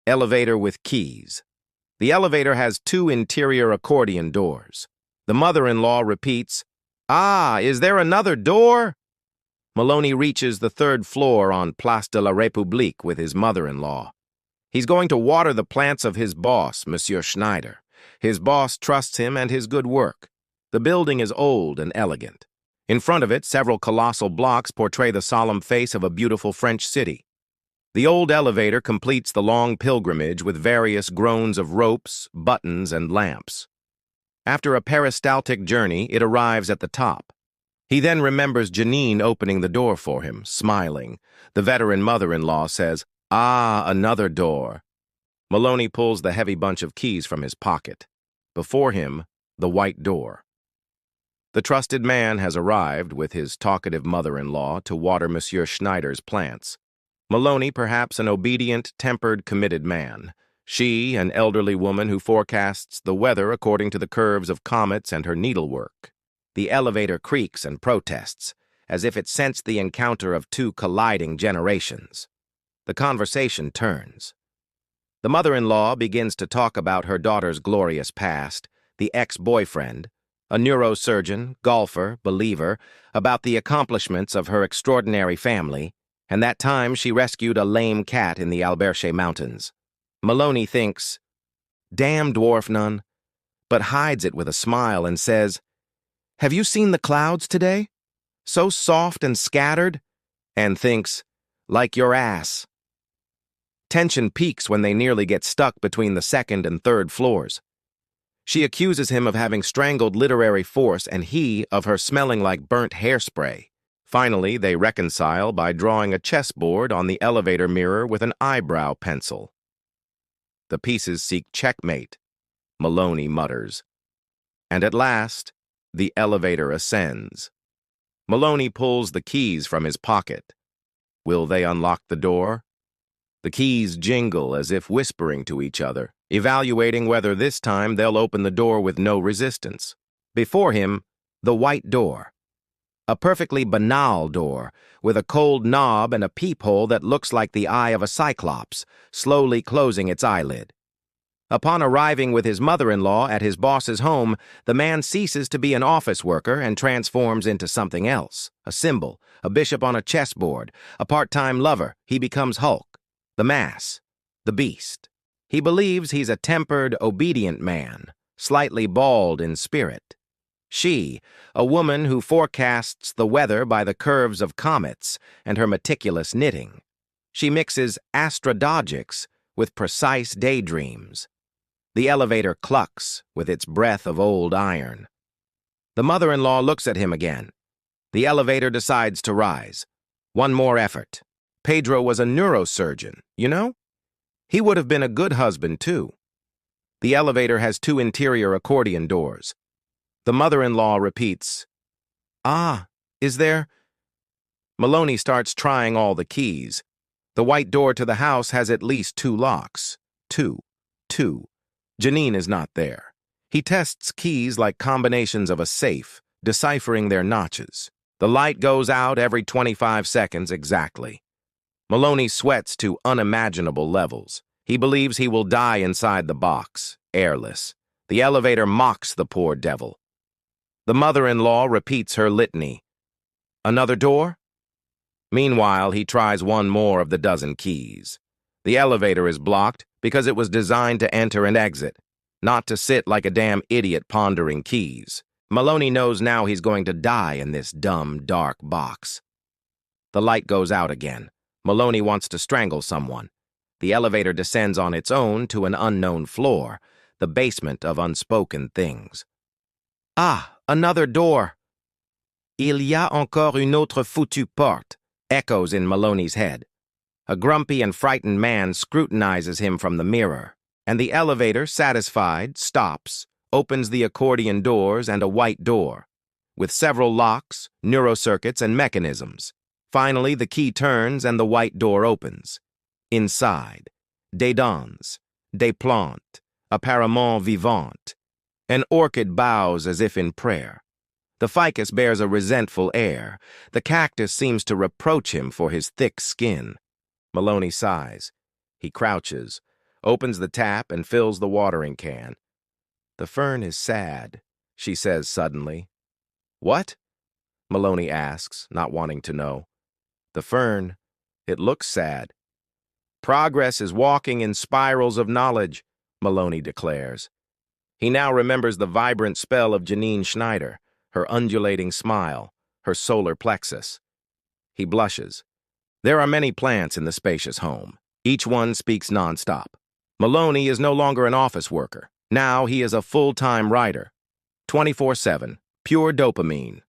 Elevator with keys. The elevator has two interior accordion doors. The mother-in-law repeats, "Ah, is there another door?" Maloney reaches the third floor on Place de la République with his mother-in-law. He's going to water the plants of his boss, Monsieur Schneider. His boss trusts him and his good work. The building is old and elegant. In front of it, several colossal blocks portray the solemn face of a beautiful French city. The old elevator completes the long pilgrimage with various groans of ropes, buttons, and lamps. After a peristaltic journey, it arrives at the top. He then remembers Janine opening the door for him, smiling. The veteran mother-in-law says, "Ah, another door." Maloney pulls the heavy bunch of keys from his pocket. Before him, the white door. The trusted man has arrived with his talkative mother-in-law to water Monsieur Schneider's plants. Maloney, perhaps an obedient, tempered, committed man. She, an elderly woman who forecasts the weather according to the curves of comets and her needlework. The elevator creaks and protests, as if it sensed the encounter of two colliding generations. The conversation turns. The mother-in-law begins to talk about her daughter's glorious past, the ex-boyfriend, a neurosurgeon, golfer, believer, about the accomplishments of her extraordinary family, and that time she rescued a lame cat in the Alberche Mountains. Maloney thinks, "Damn dwarf nun," but hides it with a smile and says, "Have you seen the clouds today? So soft and scattered," and thinks, "Like your ass." Tension peaks when they nearly get stuck between the second and third floors. She accuses him of having strangled literary force and he of her smelling like burnt hairspray. Finally, they reconcile by drawing a chessboard on the elevator mirror with an eyebrow pencil. The pieces seek checkmate, Maloney mutters. And at last, the elevator ascends. Maloney pulls the keys from his pocket. Will they unlock the door? The keys jingle as if whispering to each other, evaluating whether this time they'll open the door with no resistance. Before him, the white door. A perfectly banal door, with a cold knob and a peephole that looks like the eye of a cyclops, slowly closing its eyelid. Upon arriving with his mother-in-law at his boss's home, the man ceases to be an office worker and transforms into something else, a symbol, a bishop on a chessboard, a part-time lover. He becomes Hulk, the mass, the beast. He believes he's a tempered, obedient man, slightly bald in spirit. She, a woman who forecasts the weather by the curves of comets and her meticulous knitting. She mixes astrologics with precise daydreams. The elevator clucks with its breath of old iron. The mother-in-law looks at him again. The elevator decides to rise. One more effort. Pedro was a neurosurgeon, you know? He would have been a good husband, too. The elevator has two interior accordion doors. The mother-in-law repeats, "Ah, is there?" Maloney starts trying all the keys. The white door to the house has at least two locks. Two. Janine is not there. He tests keys like combinations of a safe, deciphering their notches. The light goes out every 25 seconds exactly. Maloney sweats to unimaginable levels. He believes he will die inside the box, airless. The elevator mocks the poor devil. The mother-in-law repeats her litany. Another door? Meanwhile, he tries one more of the dozen keys. The elevator is blocked because it was designed to enter and exit, not to sit like a damn idiot pondering keys. Maloney knows now he's going to die in this dumb, dark box. The light goes out again. Maloney wants to strangle someone. The elevator descends on its own to an unknown floor, the basement of unspoken things. Ah, another door. Il y a encore une autre foutue porte, echoes in Maloney's head. A grumpy and frightened man scrutinizes him from the mirror, and the elevator, satisfied, stops, opens the accordion doors and a white door, with several locks, neurocircuits, and mechanisms. Finally, the key turns and the white door opens. Inside, des dents, des plantes, apparemment vivantes. An orchid bows as if in prayer. The ficus bears a resentful air. The cactus seems to reproach him for his thick skin. Maloney sighs. He crouches. opens the tap, and fills the watering can. "The fern is sad," she says suddenly. "What?" Maloney asks, not wanting to know. "The fern, it looks sad." "Progress is walking in spirals of knowledge," Maloney declares. He now remembers the vibrant spell of Janine Schneider, her undulating smile, her solar plexus. He blushes. There are many plants in the spacious home. Each one speaks nonstop. Maloney is no longer an office worker. Now he is a full-time writer. 24/7, pure dopamine.